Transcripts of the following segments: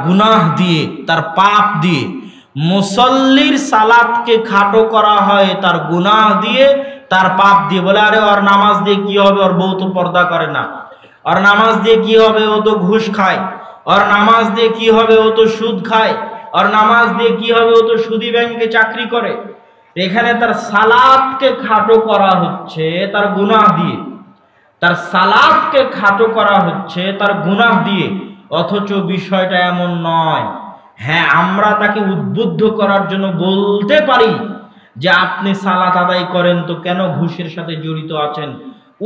গুনাহ দিয়ে, তার পাপ দিয়ে। মুসল্লির সালাতকে খাটো করা হয় তার গুনাহ দিয়ে, তার পাপ দিয়ে। বলে আরে ওর নামাজ দিয়ে কি হবে, ওর বউ তো পর্দা করে না, ওর নামাজ দিয়ে কি হবে, ও তো ঘুষ খায়, ওর নামাজ দিয়ে কি হবে, ও তো সুদ খায়, ওর নামাজ দিয়ে কি হবে, ও তো সুদী ব্যাংকে চাকরি করে। এখানে তার সালাতকে খাটো করা হচ্ছে তার গুনাহ দিয়ে, তার সালাতকে খাটো করা হচ্ছে তার গুনাহ দিয়ে। অথচ বিষয়টা এমন নয়। হ্যাঁ, আমরা তাকে উদ্বুদ্ধ করার জন্য বলতে পারি যে আপনি সালাত আদায় করেন তো কেন ঘুষের সাথে জড়িত আছেন,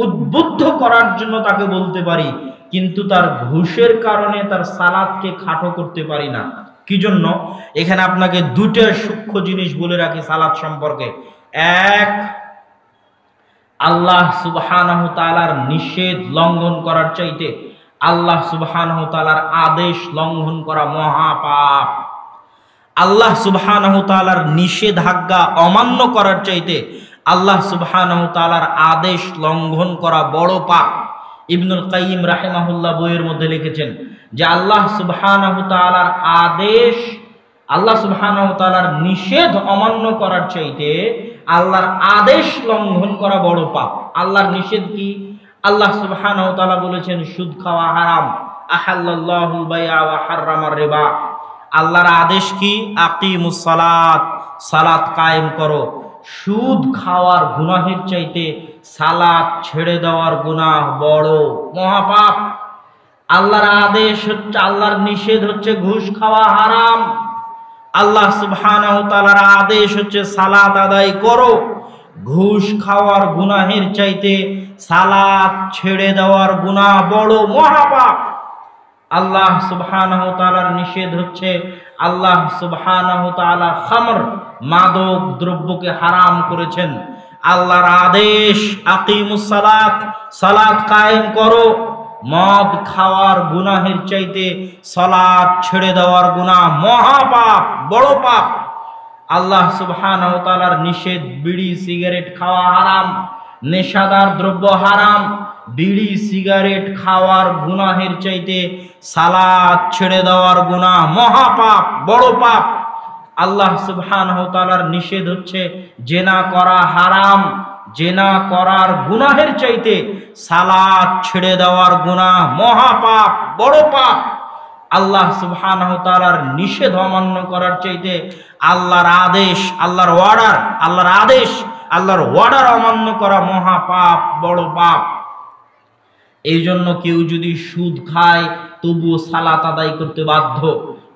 উদ্বুদ্ধ করার জন্য তাকে বলতে পারি, কিন্তু তার ঘুষের কারণে তার সালাতকে খাটো করতে পারি না। কি জন্য? এখানে আপনাকে দুটো সূক্ষ্ম জিনিস বলে রাখি সালাত সম্পর্কে। এক, আল্লাহ সুবহানাহু তাআলার নিষেধ লঙ্ঘন করার চাইতে আল্লাহ সুবহানাহু তাআলার আদেশ লঙ্ঘন করা মহাপাপ। আল্লাহ সুবহানাহু তাআলার নিষেধাজ্ঞা অমান্য করার চাইতে আল্লাহ সুবহানাহু তাআলার আদেশ লঙ্ঘন করা বড় পাপ। ইবনুল কাইয়িম রাহিমাহুল্লাহ বইয়ের মধ্যে লিখেছেন যে আল্লাহ সুবহানাহু তাআলার আদেশ, আল্লাহ সুবহানাহু তাআলার নিষেধ অমান্য করার চাইতে আল্লাহর আদেশ লঙ্ঘন করা বড় পাপ। আল্লাহর নিষেধ কি? আল্লাহ সুবহানাহু তাআলা বলেছেন সুদ খাওয়া হারাম, আহাল্লাল্লাহুল বাইআ ওয়া হাররামার রিবা। আল্লাহর আদেশ কি? আকিমুস সালাত, সালাত কায়েম করো। সুদ খাওয়ার গুনাহের চাইতে সালাত ছেড়ে দেওয়ার গুনাহ বড় মহাপাপ। আল্লাহর আদেশ হচ্ছে, আল্লাহর নিষেধ হচ্ছে ঘুষ খাওয়া হারাম। আল্লাহ সুবহানাহু তাআলার আদেশ হচ্ছে সালাত আদায় করো। ঘুষ খাওয়ার গুনাহের চাইতে সালাত ছেড়ে দেওয়ার গুনাহ বড় মহাপাপ। আল্লাহ সুবহানাহু তাআলার নিষেধ হচ্ছে, আল্লাহ সুবহানাহু তাআলা খামর, মাদক দ্রব্যকে হারাম করেছেন। আল্লাহর আদেশ আকিমুস সালাত, সালাত কায়েম করো। মদ খাওয়ার গুনাহের চাইতে সালাত ছেড়ে দেওয়ার গুনাহ মহাপাপ, বড় পাপ। আল্লাহ সুবহানাহু তাআলার নিষেধ বিড়ি সিগারেট খাওয়া হারাম, নেশাদার দ্রব্য হারাম। বিড়ি সিগারেট খাওয়ার গুনাহের চাইতে সালাত ছেড়ে দেওয়ার গুনাহ মহাপাপ, বড় পাপ। আল্লাহ সুবহানাহু তাআলার নিষেধ হচ্ছে জেনা করা হারাম, জেনা করার গুনাহের চাইতে সালাত ছেড়ে দেওয়ার গুনাহ মহাপাপ, বড় পাপ। আল্লাহ সুবহানাহু তাআলার নিষেধ অমান্য করার চাইতে আল্লাহর আদেশ, আল্লাহর অর্ডার, আল্লাহর আদেশ, আল্লাহর অর্ডার অমান্য করা মহাপাপ, বড় পাপ। এই জন্য কেউ যদি সুদ খায় তবুও সালাত আদায় করতে বাধ্য,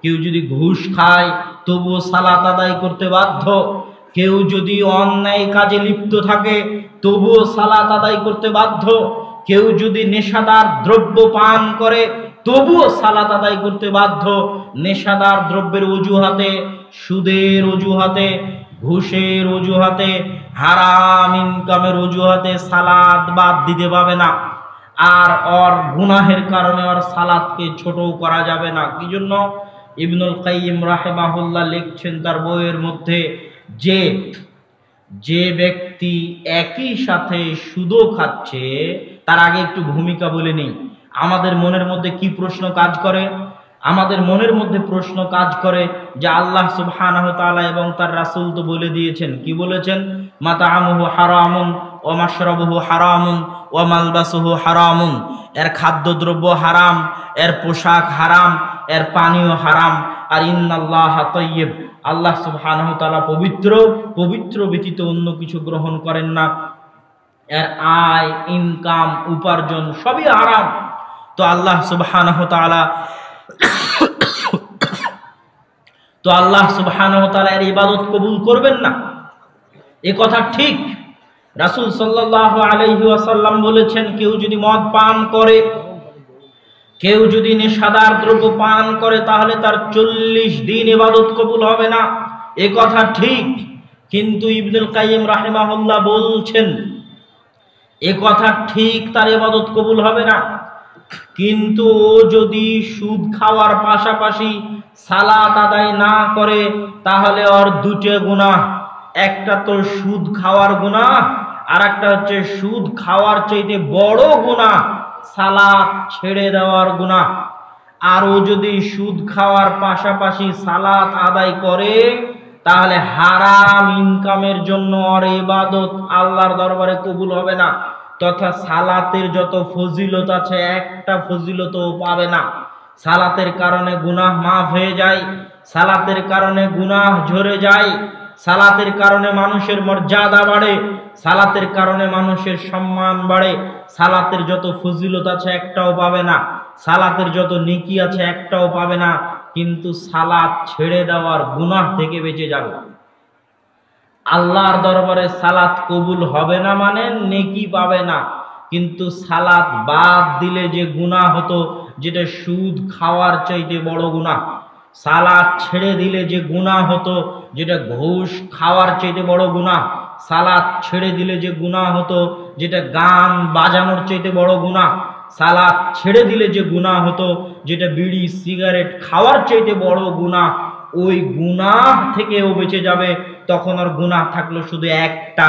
কেউ যদি ঘুষ খায় তবুও সালাত আদায় করতে বাধ্য, কেউ যদি অন্যায় কাজে লিপ্ত থাকে তবুও সালাত আদায় করতে বাধ্য, কেউ যদি নেশাদার দ্রব্য পান করে তবুও সালাত আদায় করতে বাধ্য। নেশাদার দ্রব্যের অজুহাতে, সুদের অজুহাতে, ঘুষের অজুহাতে, হারাম ইনকামের অজুহাতে সালাত বাদ দিতে পাবে না। আর ওর গুনাহের কারণে ওর সালাতকে ছোট করা যাবে না। কি জন্য? ইবনুল কাইয়িম রাহিমাহুল্লাহ লিখছেন তার বইয়ের মধ্যে যে যে ব্যক্তি একই সাথে সুদও খাচ্ছে, তার আগে একটু ভূমিকা বলে নেই। আমাদের মনের মধ্যে কি প্রশ্ন কাজ করে? আমাদের মনের মধ্যে প্রশ্ন কাজ করে যে আল্লাহ সুবহানাহু তাআলা এবং তার রাসূল তো বলে দিয়েছেন, কি বলেছেন? মাতাআমুহু হারামুন ওয়া মাশরাবুহু হারামুন ওয়া মালবাসুহু হারামুন। এর খাদ্যদ্রব্য হারাম, এর পোশাক হারাম, এর পানীয় হারাম। আর ইন্নাল্লাহা তাইয়্যিব, আল্লাহ সুবহানাহু তাআলা পবিত্র, পবিত্র ব্যতীত অন্য কিছু গ্রহণ করেন না। এর আয়, ইনকাম, উপার্জন সবই হারাম। তো আল্লাহ সুবহানাহু তাআলা এর ইবাদত কবুল করবেন না, এ কথা ঠিক। রাসূল সাল্লাল্লাহু আলাইহি ওয়াসাল্লাম বলেছেন, কেউ যদি মদ পান করে, কেউ যদি নেশাদার দ্রব্য পান করে, তাহলে তার 40 দিন ইবাদত কবুল হবে না, এ কথা ঠিক। কিন্তু ইবনুল কাইয়িম রাহিমাহুল্লাহ বলছেন এ কথা ঠিক, তার ইবাদত কবুল হবে না। কিন্তু ও যদি সুদ খাওয়ার পাশাপাশি সালাত আদায় না করে, তাহলে ওর দুটো গুনাহ, একটা তো সুদ খাওয়ার গুনাহ, আর একটা হচ্ছে সুদ খাওয়ার চাইতে বড় গুনাহ সালাত ছেড়ে দেওয়ার গুনাহ। আরও যদি সুদ খাওয়ার পাশাপাশি সালাত আদায় করে, তাহলে হারাম ইনকামের জন্য আর ইবাদত আল্লাহর দরবারে কবুল হবে না, তথা সালাতের যত ফজিলত আছে একটা ফজিলতও পাবে না। সালাতের কারণে গুনাহ মাফ হয়ে যায়, সালাতের কারণে গুনাহ ঝরে যায়, সালাতের কারণে মানুষের মর্যাদা বাড়ে, সালাতের কারণে মানুষের সম্মান বাড়ে। সালাতের যত ফজিলত আছে একটাও পাবে না, সালাতের যত নেকি আছে একটাও পাবে না, কিন্তু সালাত ছেড়ে দেওয়ার গুনাহ থেকে বেঁচে যাবে। আল্লাহর দরবারে সালাত কবুল হবে না মানে নেকি পাবে না, কিন্তু সালাত বাদ দিলে যে গুনাহ হতো, যেটা সুদ খাওয়ার চাইতে বড় গুনাহ, সালাত ছেড়ে দিলে যে গুনাহ হতো, যেটা ঘুষ খাওয়ার চাইতে বড় গুনাহ, সালাত ছেড়ে দিলে যে গুনাহ হতো, যেটা গান বাজানোর চাইতে বড় গুনাহ, সালাত ছেড়ে দিলে যে গুনাহ হতো, যেটা বিড়ি সিগারেট খাওয়ার চাইতে বড় গুনাহ, ওই গুনাহ থেকেও বেঁচে যাবে। তখন আর গুনাহ থাকলো শুধু একটা,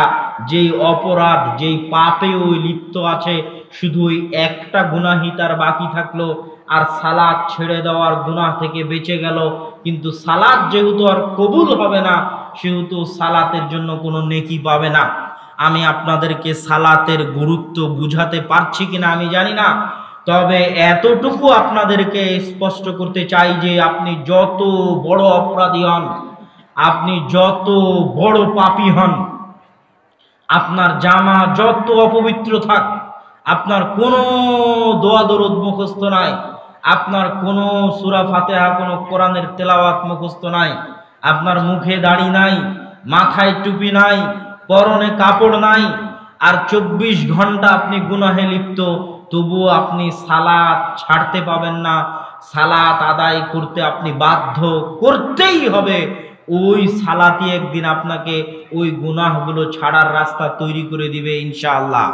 যেই অপরাধ যেই পাপে ওই লিপ্ত আছে, শুধু ওই একটা গুনাহই তার বাকি থাকলো, আর সালাত ছেড়ে দেওয়ার গুনাহ থেকে বেঁচে গেল। কিন্তু সালাত যেহেতু আর কবুল হবে না, সেহেতু সালাতের জন্য কোনো নেকি পাবে না। আমি আপনাদেরকে সালাতের গুরুত্ব বুঝাতে পারছি কিনা আমি জানি না, তবে এতটুকু আপনাদেরকে স্পষ্ট করতে চাই যে আপনি যত বড় অপরাধী হন, আপনি যত বড় পাপী হন, আপনার জামা যত অপবিত্র থাক, আপনার কোনো দোয়া দরুদ মুখস্থ নাই, আপনার কোনো সূরা ফাতিহা কোনো কোরআনের তেলাওয়াত মুখস্থ নাই, আপনার মুখে দাড়ি নাই, মাথায় টুপি নাই, পরনে কাপড় নাই, আর 24 ঘন্টা আপনি গুনাহে লিপ্ত, তবুও আপনি সালাত ছাড়তে পাবেন না। সালাত আদায় করতে আপনি বাধ্য, করতেই হবে। ওই সালাতই একদিন আপনাকে ওই গুনাহগুলো ছাড়ার রাস্তা তৈরি করে দিবে ইনশাআল্লাহ।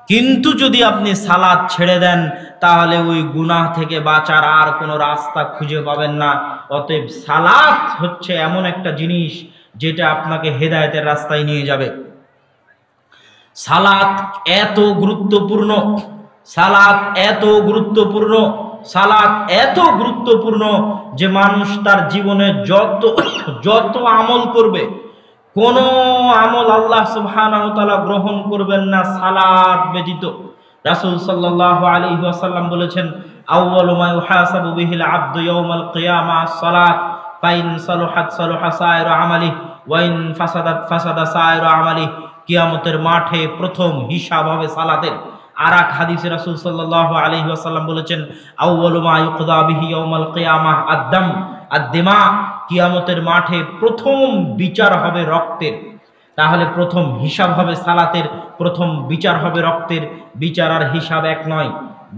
কিন্তু যদি আপনি সালাত ছেড়ে দেন, তাহলে ওই গুনাহ থেকে বাঁচার আর কোনো রাস্তা খুঁজে পাবেন না। অতএব সালাত হচ্ছে এমন একটা জিনিস যেটা আপনাকে হেদায়েতের রাস্তায় নিয়ে যাবে। সালাত এত গুরুত্বপূর্ণ, সালাত এত গুরুত্বপূর্ণ, সালাত এত গুরুত্বপূর্ণ যে মানুষ তার জীবনে যত আমল করবে, কোন আমল আল্লাহ সুবহানাহু ওয়া তাআলা গ্রহণ করবেন না সালাত ব্যতীত। রাসূল সাল্লাল্লাহু আলাইহি ওয়াসাল্লাম বলেছেন, আউয়ালু মা ইউহাসাবু বিহিল আবদু ইয়াউমাল কিয়ামাহ আস-সালাত, ফাইন সালাহাত সালাহা সাইরু আমালিহি ওয়া ইন ফাসাদাত ফাসাদা সাইরু আমালিহি। কিয়ামতের মাঠে প্রথম হিসাব হবে সালাতের। আর এক হাদিসে রাসূল সাল্লাল্লাহু আলাইহি ওয়াসাল্লাম বলেছেন, আউয়ালু মা ইউকদা বিহি ইয়াউমাল কিয়ামাহ আদ-দাম আদ-দিমা। কিয়ামতের মাঠে প্রথম বিচার হবে রক্তের। তাহলে প্রথম হিসাব হবে সালাতের, প্রথম বিচার হবে রক্তের। বিচার আর হিসাব এক নয়,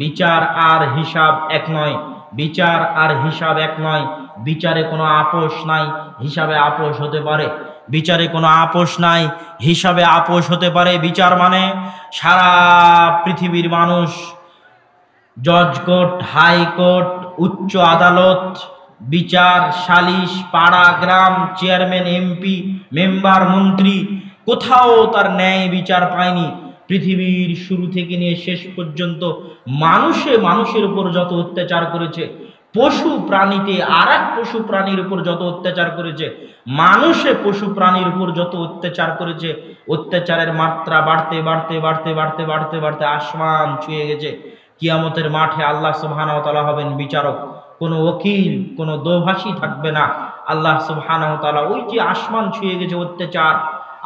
বিচার আর হিসাব এক নয়, বিচার আর হিসাব এক নয়। বিচারে কোনো আপোষ নাই, হিসাবে আপোষ হতে পারে। বিচারে কোনো আপোষ নাই, হিসাবে আপোষ হতে পারে। বিচার মানে সারা পৃথিবীর মানুষ, জজ কোর্ট, হাইকোর্ট, উচ্চ আদালত, বিচার, সালিশ, পাড়া, গ্রাম, চেয়ারম্যান, এমপি, মেম্বার, মন্ত্রী, কোথাও তার ন্যায় বিচার পায়নি। পৃথিবীর শুরু থেকে নিয়ে শেষ পর্যন্ত মানুষের উপর যত অত্যাচার করেছে, পশু প্রাণীতে আর এক পশু প্রাণীর উপর যত অত্যাচার করেছে, মানুষে পশু প্রাণীর উপর যত অত্যাচার করেছে, অত্যাচারের মাত্রা বাড়তে বাড়তে বাড়তে বাড়তে বাড়তে বাড়তে আসমান ছুঁয়ে গেছে। কিয়ামতের মাঠে আল্লাহ সুবহানাহু ওয়া তাআলা হবেন বিচারক। কোনো ওকিল, কোনো দোভাষী থাকবে না। আল্লাহ সুবহানাহু ওয়া তাআলা ওই যে আসমান ছুঁয়ে গেছে অত্যাচার,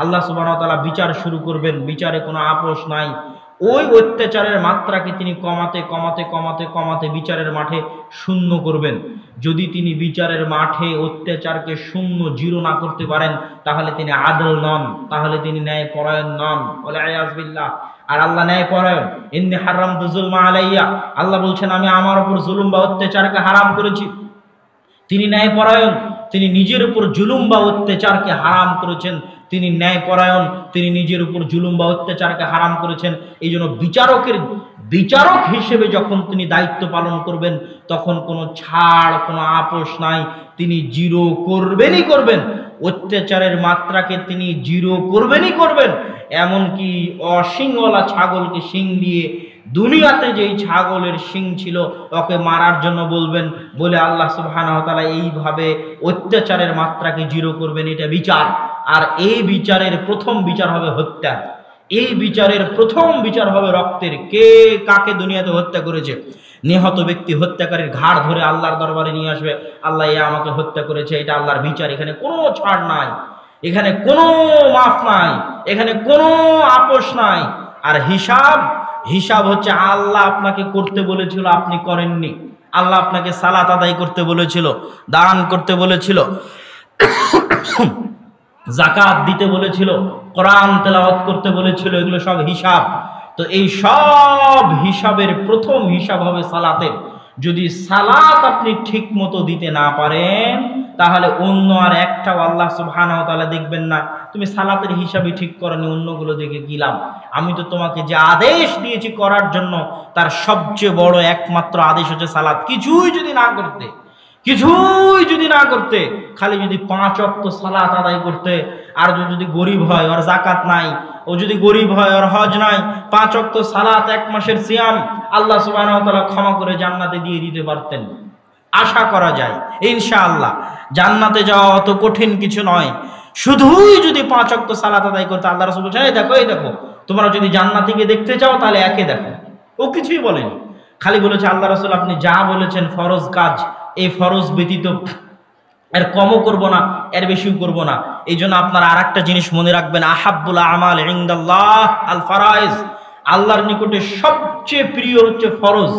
আল্লাহ সুবহানাহু ওয়া তাআলা বিচার শুরু করবেন। বিচারে কোনো আপোষ নাই। ওই অত্যাচারের মাত্রাকে তিনি কমাতে কমাতে কমাতে কমাতে বিচারের মাঠে শূন্য করবেন। যদি তিনি বিচারের মাঠে অত্যাচারকে শূন্য, জিরো না করতে পারেন, তাহলে তিনি আদল নন, তাহলে তিনি ন্যায় পরায়ণ নন। ওয়া ইয়াজ বিল্লাহ। আর আল্লাহ ন্যায় পরায়ণ। ইন্নী হারামতু যুলমা আলাইয়া, আল্লাহ বলছেন আমি আমার উপর জুলুম বা অত্যাচারকে হারাম করেছি। তিনি ন্যায় পরায়ণ, তিনি নিজের উপর জুলুম বা অত্যাচারকে হারাম করেছেন। তিনি ন্যায় পরায়ণ, তিনি নিজের উপর জুলুম বা অত্যাচারকে হারাম করেছেন। এই জন্য বিচারক হিসেবে যখন তিনি দায়িত্ব পালন করবেন, তখন কোনো ছাড়, কোনো আপোষ নাই। তিনি জিরো করবেনই করবেন। অত্যাচারের মাত্রাকে তিনি জিরো করবেনই করবেন। এমনকি অশিংওয়ালা ছাগলকে শিং দিয়ে দুনিয়াতে যেই ছাগলের শিং ছিল ওকে মারার জন্য বলবেন, বলে আল্লাহ সুবহানাহু ওয়া তাআলা এইভাবে অত্যাচারের মাত্রাকে জিরো করবেন। এটা বিচার। আর এই বিচারের প্রথম বিচার হবে হত্যা। এই বিচারের প্রথম বিচার হবে রক্তের। কে কাকে দুনিয়াতে হত্যা করেছে, নিহত ব্যক্তি হত্যাকারীর ঘাড় ধরে আল্লাহর দরবারে নিয়ে আসবে, আল্লাহ এ আমাকে হত্যা করেছে। এটা আল্লাহর বিচার। এখানে কোনো ছাড় নাই, এখানে কোনো মাফ নাই, এখানে কোনো আপোষ নাই। আর হিসাব হচ্ছে আল্লাহ আপনাকে করতে বলেছিল, আপনি করেননি। আল্লাহ আপনাকে সালাত আদায় করতে বলেছিল, দান করতে বলেছিল, যাকাত দিতে বলেছিল, কোরআন তেলাওয়াত করতে বলেছিল। এগুলো সব হিসাব। তো এই সব হিসাবের প্রথম হিসাব হবে সালাতের। যদি সালাত আপনি ঠিক মতো দিতে না পারেন, তাহলে অন্য আর একটাও আল্লাহ সুবহানাহু ওয়া তাআলা দেখবেন না। তুমি সালাতের হিসাবই ঠিক করনি, অন্যগুলো দেখে কি লাভ? আমি তো তোমাকে যে আদেশ দিয়েছি করার জন্য, তার সবচেয়ে বড় একমাত্র আদেশ হচ্ছে সালাত। কিছুই যদি না করতে, খালি যদি 5 ওয়াক্ত সালাত আদায় করতে, আর যদি গরিব হয় ওর যাকাত নাই, ও যদি গরিব হয় ওর হজ নাই, 5 ওয়াক্ত সালাত, 1 মাসের সিয়াম, আল্লাহ সুবহানাহু ওয়া তাআলা ক্ষমা করে জান্নাতে দিয়ে দিতে পারতেন। আশা করা যায় ইনশাআল্লাহ জান্নাতে যাওয়া অত কঠিন কিছু নয়। শুধুই যদি 5 ওয়াক্ত সালাত আদায় করতে, আল্লাহ রাসূল বলেছেন, এই দেখো তোমরা যদি জান্নাতীকে দেখতে চাও তাহলে একে দেখো। ও কিছুই বলেনি, খালি বলেছে আল্লাহ রাসূল আপনি যা বলেছেন ফরজ কাজ, এই ফরজ ব্যতীত এর কমও করব না, এর বেশিও করব না। এই জন্য আপনারা আর একটা জিনিস মনে রাখবেন, আহাব্বুল আমাল ইনদাল্লাহ আল ফারাইজ। আল্লাহর নিকটে সবচেয়ে প্রিয় হচ্ছে ফরজ।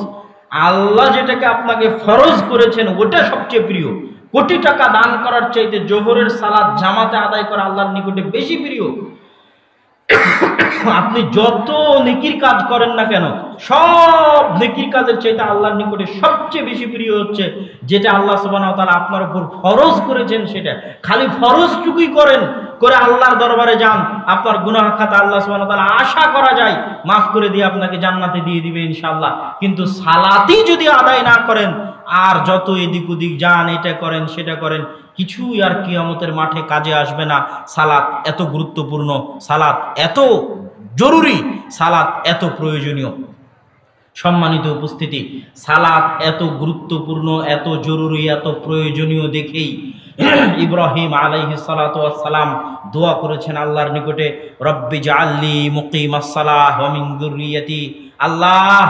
আল্লাহ যেটাকে আপনাকে ফরজ করেছেন ওটা সবচেয়ে প্রিয়। কোটি টাকা দান করার চাইতে জোহরের সালাত জামাতে আদায় করা আল্লাহর নিকটে বেশি প্রিয়। আপনি যত নেকির কাজ করেন না কেন, সব নেকির কাজের চাইতে আল্লাহর নিকটে সবচেয়ে বেশি প্রিয় হচ্ছে যেটা আল্লাহ সুবহানাহু ওয়া তাআলা আপনার উপর ফরজ করেছেন। সেটা খালি ফরজটুকুই করেন, করে আল্লাহর দরবারে যান, আপনার গুনাহ খাতা আল্লাহ সুবহানাহু ওয়া তাআলা আশা করা যায় মাফ করে দিয়ে আপনাকে জান্নাতে দিয়ে দিবে ইনশাআল্লাহ। কিন্তু সালাতই যদি আদায় না করেন, আর যত এদিক ওদিক যান, এটা করেন সেটা করেন, কিছুই আর কিয়ামতের মাঠে কাজে আসবে না। সালাত এত গুরুত্বপূর্ণ, সালাত এত জরুরি, সালাত এত প্রয়োজনীয়। সম্মানিত উপস্থিতি, সালাত এত গুরুত্বপূর্ণ, এত জরুরি, এত প্রয়োজনীয় দেখেই ইব্রাহিম আলাইহিস সালাতু ওয়াস সালাম দোয়া করেছেন আল্লাহর নিকটে, রব্বি জাআলনি মুকিমাস সালাহ ওয়া মিন যুররিয়াতি। আল্লাহ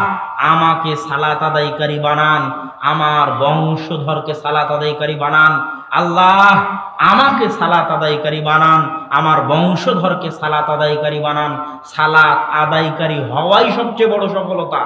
আমাকে সালাত আদায়কারী বানান, আমার বংশধরকে সালাত আদায়কারী বানান। আল্লাহ আমাকে সালাত আদায়কারী বানান, আমার বংশধরকে সালাত আদায়কারী বানান। সালাত আদায়কারী হওয়াই সবচেয়ে বড় সফলতা।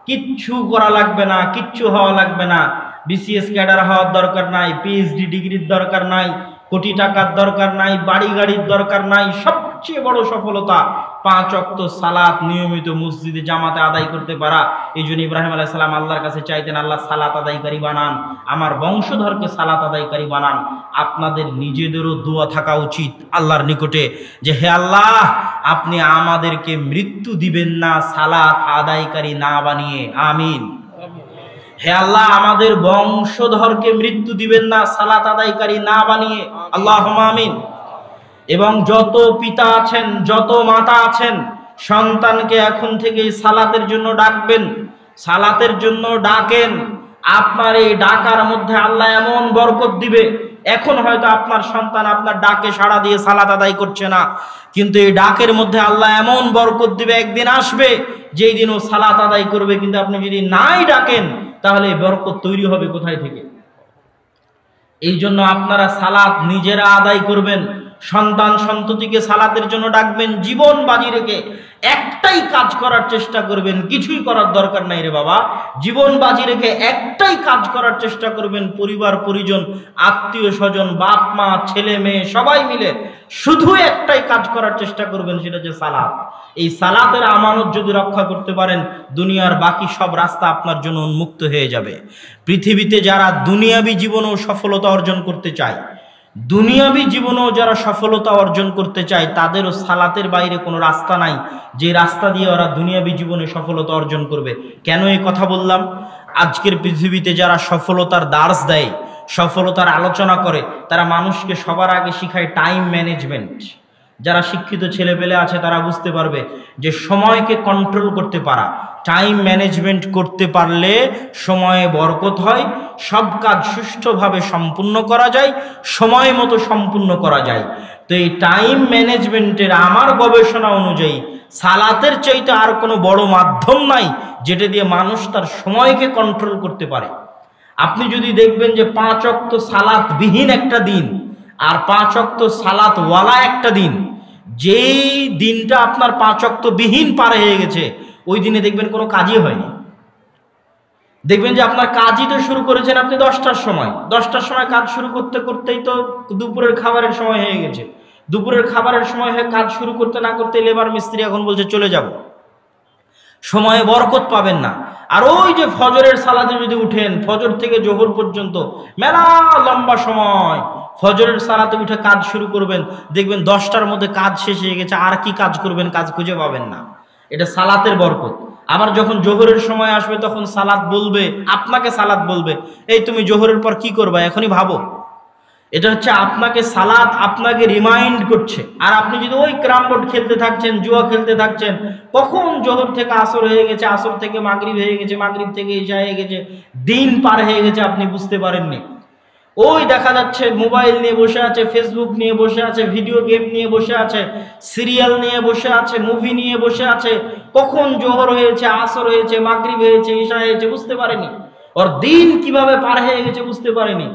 কিচ্ছু করা লাগবে না, কিচ্ছু হওয়া লাগবে না। বিসিএস ক্যাডার হওয়ার দরকার নাই, পিএইচডি ডিগ্রির দরকার নাই, কোটি টাকার দরকার নাই, বাড়ি গাড়ির দরকার নাই। সবচেয়ে বড় সফলতা 5 ওয়াক্ত সালাত নিয়মিত মসজিদে জামাতে আদায় করতে পারা। এই জন্য ইব্রাহিম আলাইহিস সালাম আল্লাহর কাছে চাইতেন, আল্লাহ সালাত আদায়কারী বানান, আমার বংশধরকে সালাত আদায়কারী বানান। আপনাদের নিজেদেরও দোয়া থাকা উচিত আল্লাহর নিকটে যে হে আল্লাহ, আপনি আমাদেরকে মৃত্যু দিবেন না সালাত আদায়কারী না বানিয়ে। আমিন। হে আল্লাহ, আমাদের বংশধরকে মৃত্যু দিবেন না সালাত আদায়কারী না বানিয়ে। আল্লাহুম্মা আমিন। এবং যত পিতা আছেন, যত মাতা আছেন, সন্তানকে এখন থেকেই সালাতের জন্য ডাকবেন, সালাতের জন্য ডাকেন। আপনার এই ডাকার মধ্যে আল্লাহ এমন বরকত দিবে, এখন হয়তো আপনার সন্তান আপনার ডাকে সাড়া দিয়ে সালাত আদায় করছে না, কিন্তু এই ডাকের মধ্যে আল্লাহ এমন বরকত দিবে, একদিন আসবে যেই দিন ও সালাত আদায় করবে। কিন্তু আপনি যদি নাই ডাকেন, তাহলে এই বরকত তৈরি হবে কোথায় থেকে? এই জন্য আপনারা সালাত নিজেরা আদায় করবেন, সন্তান সন্ততিকে সালাতের জন্য ডাকবেন, জীবন বাজি রেখে একটাই কাজ করার চেষ্টা করবেন। কিছুই করার দরকার নাই রে বাবা, জীবন বাজি রেখে একটাই কাজ করার চেষ্টা করবেন। পরিবার পরিজন, আত্মীয় স্বজন, বাপ মা, ছেলে মেয়ে সবাই মিলে শুধু একটাই কাজ করার চেষ্টা করবেন, সেটা হচ্ছে সালাত। এই সালাতের আমানত যদি রক্ষা করতে পারেন, দুনিয়ার বাকি সব রাস্তা আপনার জন্য উন্মুক্ত হয়ে যাবে। পৃথিবীতে যারা দুনিয়াবী জীবনেও সফলতা অর্জন করতে চায়, দুনিয়াবী জীবনেও যারা সফলতা অর্জন করতে চায়, তাদেরও সালাতের বাইরে কোনো রাস্তা নাই যে রাস্তা দিয়ে ওরা দুনিয়াবী জীবনে সফলতা অর্জন করবে। কেন এই কথা বললাম? আজকের পৃথিবীতে যারা সফলতার দার্স দেয়, সফলতার আলোচনা করে, তারা মানুষকে সবার আগে শিখায় টাইম ম্যানেজমেন্ট। যারা শিক্ষিত ছেলেপেলে আছে তারা বুঝতে পারবে যে সময়কে কন্ট্রোল করতে পারা, টাইম ম্যানেজমেন্ট করতে পারলে সময়ে বরকত হয়, সব কাজ সুষ্ঠুভাবে সম্পূর্ণ করা যায়, সময় মতো সম্পূর্ণ করা যায়। তো এই টাইম ম্যানেজমেন্টের আমার গবেষণা অনুযায়ী সালাতের চাইতে আর কোনো বড় মাধ্যম নাই যেটা দিয়ে মানুষ তার সময়কে কন্ট্রোল করতে পারে। আপনি যদি দেখবেন যে 5 ওয়াক্ত সালাত বিহীন একটা দিন আর 5 ওয়াক্ত সালাত ওয়ালা একটা দিন, যেই দিনটা আপনার 5 ওয়াক্ত বিহীন পার হয়ে গেছে ওই দিনে দেখবেন কোনো কাজই হয়নি। দেখবেন যে আপনার কাজই তো শুরু করেছেন আপনি 10টার সময়, 10টার সময় কাজ শুরু করতে করতেই তো দুপুরের খাবারের সময় হয়ে গেছে। দুপুরের খাবারের সময় হয়ে কাজ শুরু করতে না করতে লেবার মিস্ত্রি এখন বলছে চলে যাব, সময়ে বরকত পাবেন না। আর ওই যে ফজরের সালাতে যদি উঠেন, ফজর থেকে জোহর পর্যন্ত মেলা লম্বা সময় ফজরের সালাতে উঠে কাজ শুরু করবেন, দেখবেন 10টার মধ্যে কাজ শেষ হয়ে গেছে, আর কি কাজ করবেন, কাজ খুঁজে পাবেন না। এটা সালাতের বরকত। আবার যখন জোহরের সময় আসবে তখন সালাত বলবে, আপনাকে সালাত বলবে, এই তুমি জোহরের পর কি করবা এখনই ভাবো। এটা হচ্ছে আপনাকে সালাত আপনাকে রিমাইন্ড করছে। আর আপনি যদি ওই ক্যারাম বোর্ড খেলতে থাকছেন, জুয়া খেলতে থাকছেন, কখন জোহর থেকে আসর হয়ে গেছে, আসর থেকে মাগরিব হয়ে গেছে, মাগরিব থেকে ইশা হয়ে গেছে, দিন পার হয়ে গেছে, আপনি বুঝতে পারেননি। ওই দেখা যাচ্ছে মোবাইল নিয়ে বসে আছে, ফেসবুক নিয়ে বসে আছে, ভিডিও গেম নিয়ে বসে আছে, সিরিয়াল নিয়ে বসে আছে, মুভি নিয়ে বসে আছে, কখন জোহর হয়েছে, আসর হয়েছে, মাগরিব হয়েছে, ইশা হয়েছে, বুঝতে পারেনি। ওর দিন কিভাবে পার হয়ে গেছে বুঝতে পারেনি।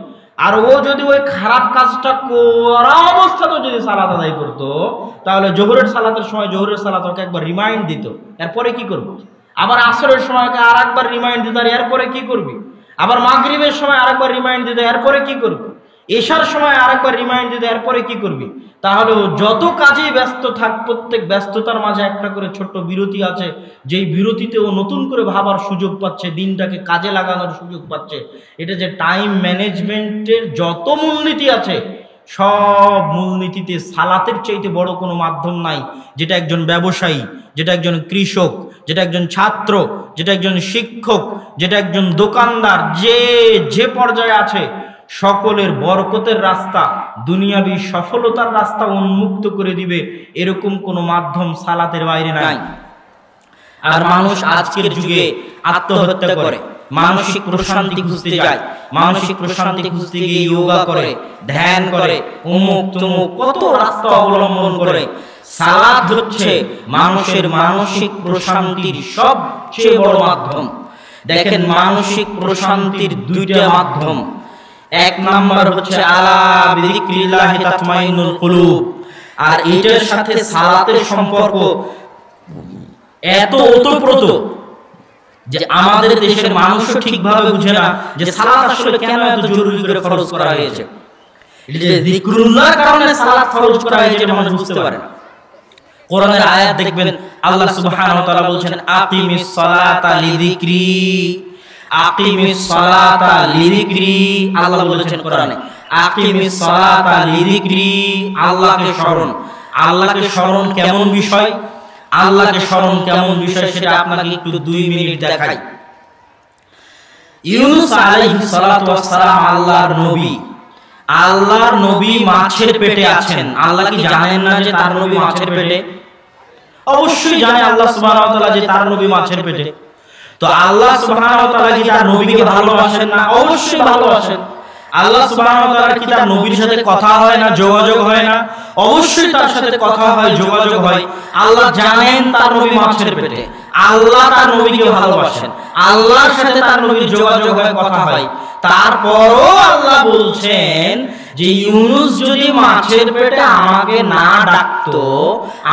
আর ও যদি ওই খারাপ কাজটা করা অবস্থাতেও যদি সালাত আদায় করতো, তাহলে জোহরের সালাতের সময় জোহরের সালাত ওকে একবার রিমাইন্ড দিত, এরপরে কি করবো। আবার আসরের সময়কে আর একবার রিমাইন্ড দিত, আর এরপরে কি করবি। আবার মাগরিবের সময় আরেকবার রিমাইন্ড দিতে, এরপরে কি করবি। এশার সময় আরেকবার রিমাইন্ড দিতে, এরপরে কি করবি। তাহলে যত কাজেই ব্যস্ত থাক, প্রত্যেক ব্যস্ততার মাঝে একটা করে ছোট্ট বিরতি আছে, যেই বিরতিতে ও নতুন করে ভাবার সুযোগ পাচ্ছে, দিনটাকে কাজে লাগানোর সুযোগ পাচ্ছে। এটা যে টাইম ম্যানেজমেন্টের যত মূলনীতি আছে, সব মূলনীতিতে সালাতের চাইতে বড় কোনো মাধ্যম নাই, যেটা একজন ব্যবসায়ী, যেটা একজন কৃষক, যেটা একজন ছাত্র, যেটা একজন শিক্ষক, যেটা একজন দোকানদার, যে পর্যায়ে আছে, সকলের বরকতের রাস্তা, দুনিয়াবী সফলতার রাস্তা উন্মুক্ত করে দিবে এরকম কোনো মাধ্যম সালাতের বাইরে নাই। আর মানুষ আজকের যুগে আত্মহত্যা করে, মানসিক প্রশান্তি খুঁজতে যায়, মানসিক প্রশান্তি খুঁজতে গিয়ে যোগা করে, ধ্যান করে, অমুক তমুক কত রাস্তা অবলম্বন করে। সালাত হচ্ছে মানুষের মানসিক প্রশান্তির সবচেয়ে বড় মাধ্যম। দেখেন, মানসিক প্রশান্তির দুইটা মাধ্যম। এক নাম্বার হচ্ছে আলা বিযিকরিল্লাহি তাতমাইন্নুল কুলুব, আর এটার সাথে সালাতের সম্পর্ক এত ওতপ্রোত যে আমাদের দেশের মানুষও ঠিকভাবে বুঝে না যে সালাত আসলে কেন এত জরুরি করে ফরজ করা হয়েছে। এটা যে যিকরুল্লাহর কারণে সালাত ফরজ করা হয়েছে এটা মানুষ বুঝতে পারে না। কোরআনের আয়াত দেখবেন, আল্লাহ সুবহানাহু ওয়া তাআলা বলছেন আকিমিস সালাতা লিযিকরি, আকিমিস সালাতা লিযিকরি। আল্লাহ বলেছেন কোরআনে আকিমিস সালাতা লিযিকরি, আল্লাহকে স্মরণ। আল্লাহকে স্মরণ কেমন বিষয়, আল্লাহকে স্মরণ কেমন বিষয় সেটা আপনাকে একটু 2 মিনিট দেখাই। ইউনূস আলাইহিস সালাতু ওয়াস সালাম আল্লাহর নবী মাছের পেটে আছেন। আল্লাহ কি জানেন না যে তার নবী মাছের পেটে? অবশ্যই জানে আল্লাহ সুবহানাহু ওয়া তাআলা যে তার নবী মাছের পেটে। তো আল্লাহ সুবহানাহু ওয়া তাআলা কি তার নবীকে ভালোবাসেন না? অবশ্যই ভালোবাসেন। আল্লাহ সুবহানাহু ওয়া তাআলা কি তার নবীর সাথে কথা হয় না, যোগাযোগ হয় না? অবশ্যই তার সাথে কথা হয়, যোগাযোগ হয়। আল্লাহ জানেন তার নবী মাছের পেটে, আল্লাহ তার নবীকে ভালোবাসেন, আল্লাহর সাথে তার নবীর যোগাযোগ হয়, কথা হয়। তারপরও আল্লাহ বলছেন যে ইউনূস যদি মাছের পেটে আমাকে না ডাকতো,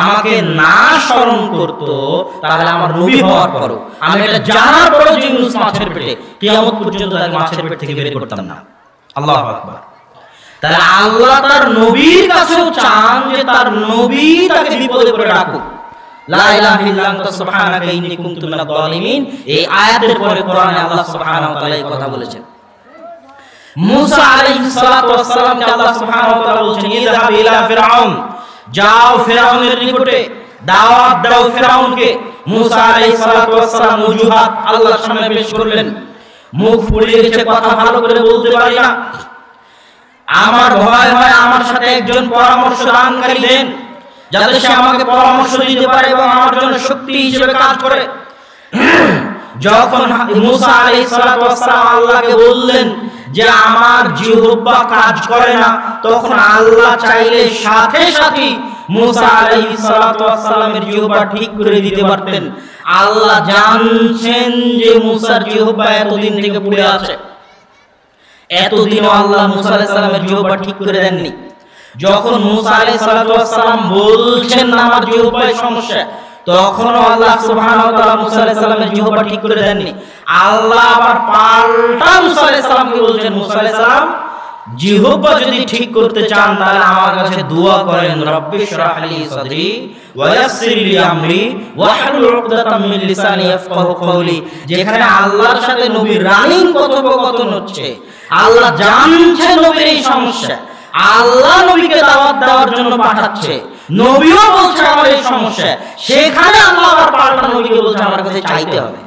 আমাকে না স্মরণ করতো, তাহলে আমার নবী হওয়ার পরও, আমি এটা জানার পরও যে ইউনূস মাছের পেটে, কিয়ামত পর্যন্ত তাকে মাছের পেট থেকে বের করতাম না। আল্লাহু আকবার। তাহলে আল্লাহ তার নবীর কাছেও চান যে তার নবী তাকে বিপদে পড়ে ডাকুক। লা ইলাহা ইল্লা আনতা সুবহানাকা ইন্নী কুনতু মিনাজ জালিমিন। এই আয়াতের পরে কোরআনে আল্লাহ সুবহানাহু ওয়া তাআলা এই কথা বলেছেন। মুসা আলাইহিস সালাতু ওয়াস সালামকে আল্লাহ সুবহানাহু ওয়া তাআলা বলেছেন ইযহাব ইলা ফিরআউন, যাও ফিরআউনের নিকটে দাওয়াত দাও ফিরআউনকে। মুসা আলাইহিস সালাতু ওয়াস সালাম ওযুহাত আল্লাহর সামনে পেশ করলেন। মুখ ফুলে গেছে, কথা ভালো করে বলতে পারি না, আমার ভয় হয় আমার সাথে একজন পরামর্শ দানকারী দেন। যাতে সে আমাকে পরামর্শ দিতে পারে এবং আমার জন্য শক্তি হিসেবে কাজ করে। যখন মুসা আলাইহিস সালাতু ওয়াস সালাম আল্লাহকে বললেন যে আমার জিহ্বা কাজ করে না, তখন আল্লাহ চাইলে সাথে সাথে মুসা আলাইহিস সালাতু ওয়াস সালামের জিহ্বা ঠিক করে দিতে পারতেন। আল্লাহ জানছেন যে মুসার জিহ্বা এতদিন থেকে পড়ে আছে, এতদিনও আল্লাহ মুসা আলাইহিস সালামের জিহ্বা ঠিক করে দেননি। যখন মুসা আলাইহিস সালাতু ওয়াস সালাম বলছেন আমার জিহ্বায় সমস্যা, তখনও আল্লাহ সুবহানাহু ওয়া তাআলা মুসা আলাইহিস সালামের জিহ্বা ঠিক করে দেননি। আল্লাহ আবার পাল্টা মুসা আলাইহিস সালামকে বলছেন, মুসা আলাইহিস সালাম জিহ্বা যদি ঠিক করতে চান তাহলে আমার কাছে দোয়া করেন, রব্বি শরহ লি সাদরি ওয়া ইয়াসসির লি আমরি ওয়াহলুল উকদাতাম মিন লিসানি ইয়াফকাহু কওলি। যেখানে আল্লাহর সাথে নবীর রানিং কথোপকথন হচ্ছে, আল্লাহ জানছেন নবীর এই সমস্যা, আল্লাহ নবীকে দাওয়াত দেওয়ার জন্য পাঠাচ্ছে, নবীও বলছে আমার এই সমস্যা, সেখানে আল্লাহ আবার পাল্টা নবীকে বলছে আমার কাছে চাইতে হবে।